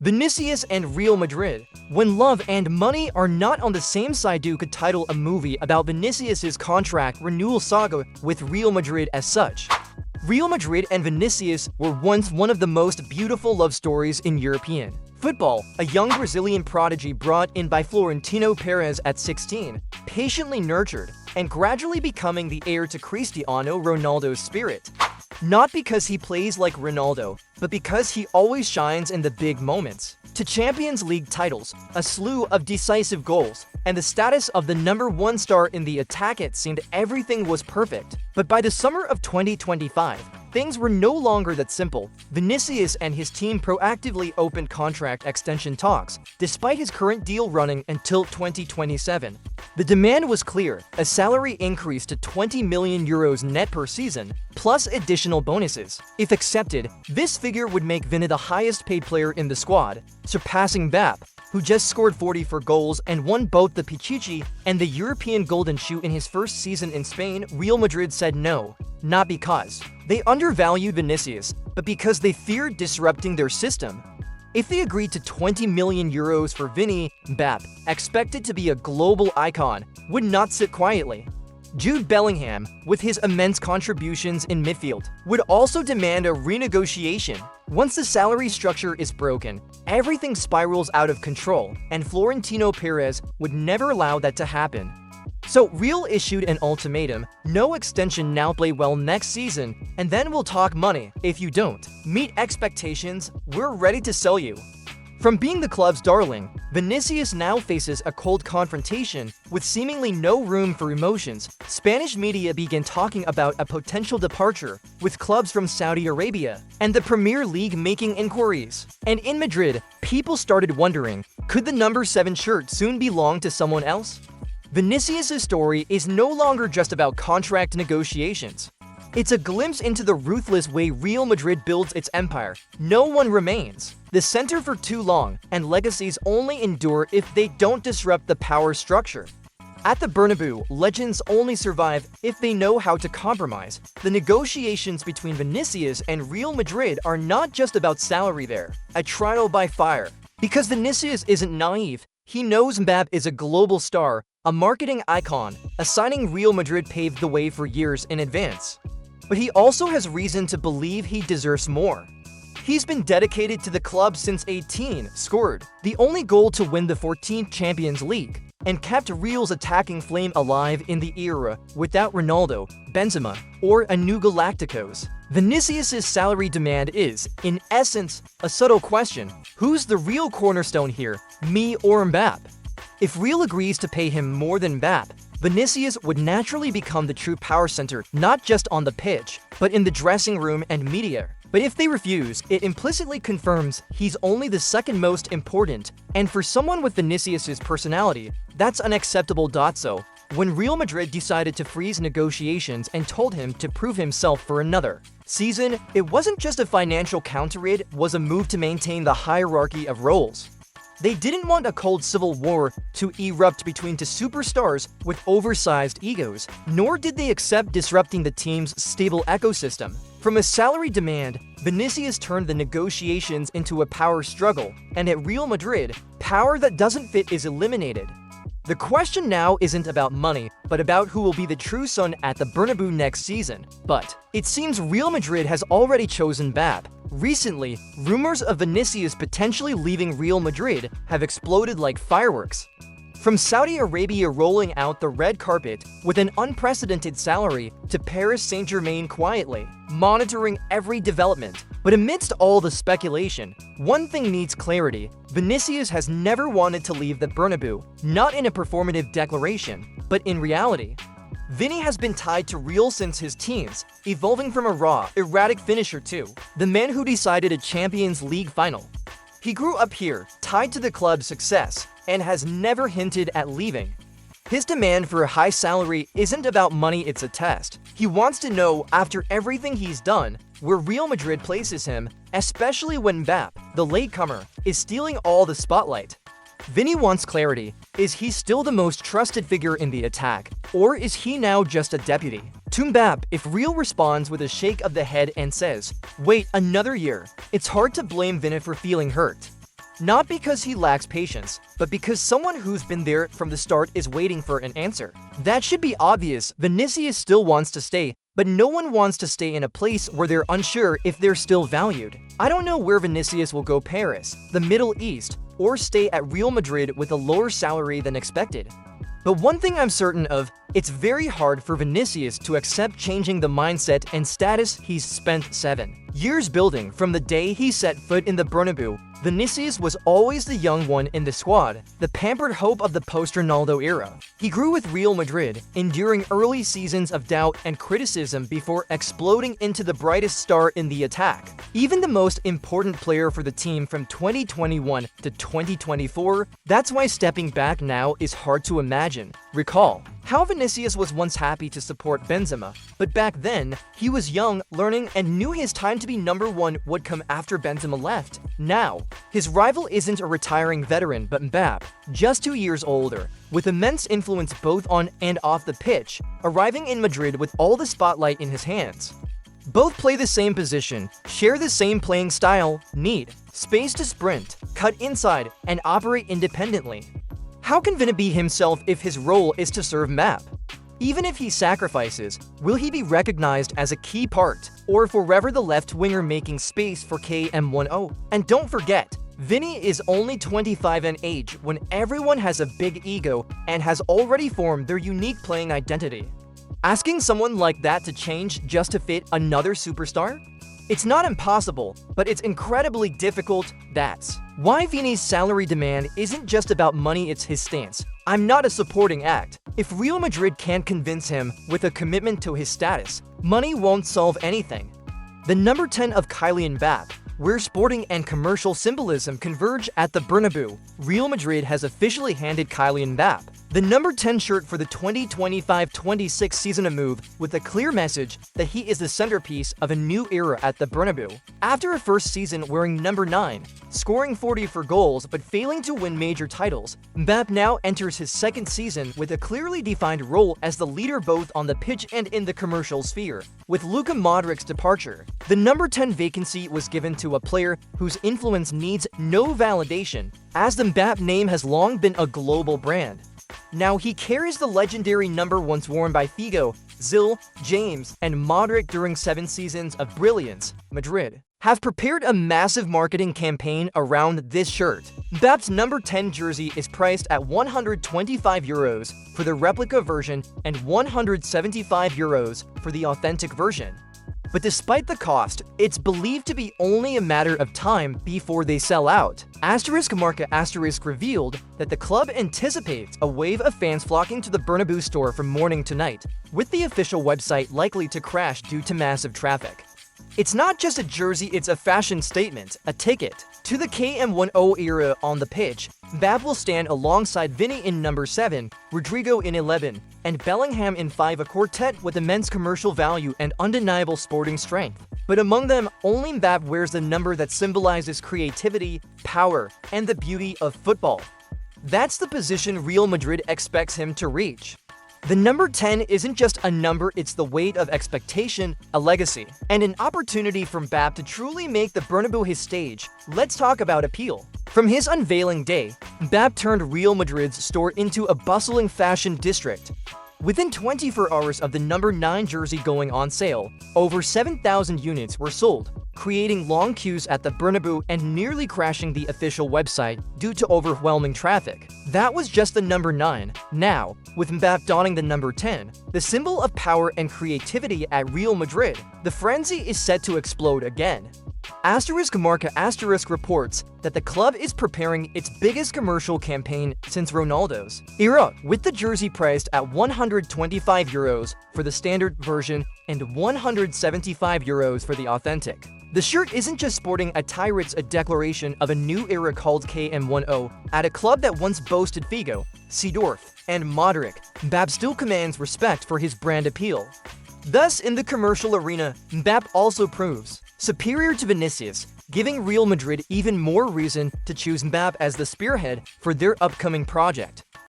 Vinícius and Real Madrid. When love and money are not on the same side, you could title a movie about Vinícius's contract renewal saga with Real Madrid as such. Real Madrid and Vinícius were once one of the most beautiful love stories in European football. A young Brazilian prodigy brought in by Florentino Pérez at 16, patiently nurtured, and gradually becoming the heir to Cristiano Ronaldo's spirit. Not because he plays like Ronaldo, but because he always shines in the big moments. To Champions League titles, a slew of decisive goals, and the status of the #1 star in the attack, it seemed everything was perfect. But by the summer of 2025, things were no longer that simple. Vinícius and his team proactively opened contract extension talks, despite his current deal running until 2027. The demand was clear: a salary increase to €20 million net per season, plus additional bonuses. If accepted, this figure would make Vini the highest paid player in the squad, surpassing Mbappé, who just scored 44 goals and won both the Pichichi and the European Golden Shoe in his first season in Spain. Real Madrid said no, not because they undervalued Vinícius, but because they feared disrupting their system. If they agreed to €20 million for Vini, Mbappé, expected to be a global icon, would not sit quietly. Jude Bellingham, with his immense contributions in midfield, would also demand a renegotiation. Once the salary structure is broken, everything spirals out of control, and Florentino Pérez would never allow that to happen. So Real issued an ultimatum: no extension now, play well next season, and then we'll talk money. If you don't meet expectations, we're ready to sell you. From being the club's darling, Vinícius now faces a cold confrontation with seemingly no room for emotions. Spanish media began talking about a potential departure, with clubs from Saudi Arabia and the Premier League making inquiries. And in Madrid, people started wondering, could the #7 shirt soon belong to someone else? Vinícius' story is no longer just about contract negotiations. It's a glimpse into the ruthless way Real Madrid builds its empire. No one remains the center for too long, and legacies only endure if they don't disrupt the power structure. At the Bernabeu, legends only survive if they know how to compromise. The negotiations between Vinícius and Real Madrid are not just about salary there, a trial by fire. Because Vinícius isn't naive, he knows Mbappé is a global star, a marketing icon. A signing Real Madrid paved the way for years in advance. But he also has reason to believe he deserves more. He's been dedicated to the club since 18, scored the only goal to win the 14th Champions League, and kept Real's attacking flame alive in the era without Ronaldo, Benzema, or a new Galacticos. Vinícius' salary demand is, in essence, a subtle question: who's the real cornerstone here, me or Mbappé? If Real agrees to pay him more than Mbappé, Vinícius would naturally become the true power center, not just on the pitch, but in the dressing room and media. But if they refuse, it implicitly confirms he's only the second most important, and for someone with Vinícius' personality, that's unacceptable. So, when Real Madrid decided to freeze negotiations and told him to prove himself for another season, it wasn't just a financial counter, it was a move to maintain the hierarchy of roles. They didn't want a cold civil war to erupt between two superstars with oversized egos, nor did they accept disrupting the team's stable ecosystem. From a salary demand, Vinícius turned the negotiations into a power struggle, and at Real Madrid, power that doesn't fit is eliminated. The question now isn't about money, but about who will be the true son at the Bernabeu next season. But it seems Real Madrid has already chosen Mbappé. Recently, rumors of Vinícius potentially leaving Real Madrid have exploded like fireworks. From Saudi Arabia rolling out the red carpet with an unprecedented salary, to Paris Saint-Germain quietly monitoring every development. But amidst all the speculation, one thing needs clarity: Vinícius has never wanted to leave the Bernabeu, not in a performative declaration, but in reality. Vini has been tied to Real since his teens, evolving from a raw, erratic finisher to the man who decided a Champions League final. He grew up here, tied to the club's success, and has never hinted at leaving. His demand for a high salary isn't about money, it's a test. He wants to know, after everything he's done, where Real Madrid places him, especially when Mbappé, the latecomer, is stealing all the spotlight. Vini wants clarity. Is he still the most trusted figure in the attack, or is he now just a deputy? To Mbappé, if Real responds with a shake of the head and says, "Wait another year," it's hard to blame Vini for feeling hurt. Not because he lacks patience, but because someone who's been there from the start is waiting for an answer. That should be obvious. Vinícius still wants to stay, but no one wants to stay in a place where they're unsure if they're still valued. I don't know where Vinícius will go: Paris, the Middle East, or stay at Real Madrid with a lower salary than expected. But one thing I'm certain of, it's very hard for Vinícius to accept changing the mindset and status he's spent 7 years building. From the day he set foot in the Bernabeu, Vinícius was always the young one in the squad, the pampered hope of the post-Ronaldo era. He grew with Real Madrid, enduring early seasons of doubt and criticism before exploding into the brightest star in the attack. Even the most important player for the team from 2021 to 2024, that's why stepping back now is hard to imagine. Recall how Vinícius was once happy to support Benzema, but back then, he was young, learning, and knew his time to be number one would come after Benzema left. Now, his rival isn't a retiring veteran but Mbappe, just 2 years older, with immense influence both on and off the pitch, arriving in Madrid with all the spotlight in his hands. Both play the same position, share the same playing style, need space to sprint, cut inside, and operate independently. How can Vini be himself if his role is to serve Mbappe? Even if he sacrifices, will he be recognized as a key part, or forever the left winger making space for KM10? And don't forget, Vini is only 25 in age when everyone has a big ego and has already formed their unique playing identity. Asking someone like that to change just to fit another superstar? It's not impossible, but it's incredibly difficult. That's why Vini's salary demand isn't just about money, it's his stance. I'm not a supporting act. If Real Madrid can't convince him with a commitment to his status, money won't solve anything. The number 10 of Kylian Mbappe, where sporting and commercial symbolism converge at the Bernabeu, Real Madrid has officially handed Kylian Mbappe the number 10 shirt for the 2025-26 season, a move with a clear message that he is the centerpiece of a new era at the Bernabeu. After a first season wearing number 9, scoring 44 goals but failing to win major titles, Mbappe now enters his second season with a clearly defined role as the leader both on the pitch and in the commercial sphere. With Luka Modric's departure, the number 10 vacancy was given to a player whose influence needs no validation, as the Mbappe name has long been a global brand. Now he carries the legendary number once worn by Figo, Zil, James, and Modric during 7 seasons of brilliance. Madrid have prepared a massive marketing campaign around this shirt. Mbappe's number 10 jersey is priced at €125 for the replica version and €175 for the authentic version. But despite the cost, it's believed to be only a matter of time before they sell out. *Marca* revealed that the club anticipates a wave of fans flocking to the Bernabeu store from morning to night, with the official website likely to crash due to massive traffic. It's not just a jersey, it's a fashion statement, a ticket to the KM10 era on the pitch. Mbappe will stand alongside Vini in number 7, Rodrigo in 11, and Bellingham in 5, a quartet with immense commercial value and undeniable sporting strength. But among them, only Mbappe wears the number that symbolizes creativity, power, and the beauty of football. That's the position Real Madrid expects him to reach. The number 10 isn't just a number, it's the weight of expectation, a legacy, and an opportunity for Mbappe to truly make the Bernabeu his stage. Let's talk about appeal. From his unveiling day, Mbappe turned Real Madrid's store into a bustling fashion district. Within 24 hours of the number 9 jersey going on sale, over 7,000 units were sold, creating long queues at the Bernabeu and nearly crashing the official website due to overwhelming traffic. That was just the number 9. Now, with Mbappe donning the number 10, the symbol of power and creativity at Real Madrid, the frenzy is set to explode again. *Marca* reports that the club is preparing its biggest commercial campaign since Ronaldo's era, with the jersey priced at €125 for the standard version and €175 for the authentic. The shirt isn't just sporting attire, it's a declaration of a new era called KM10 at a club that once boasted Figo, Seedorf, and Modric. Mbappe still commands respect for his brand appeal. Thus, in the commercial arena, Mbappe also proves superior to Vinícius, giving Real Madrid even more reason to choose Mbappe as the spearhead for their upcoming project.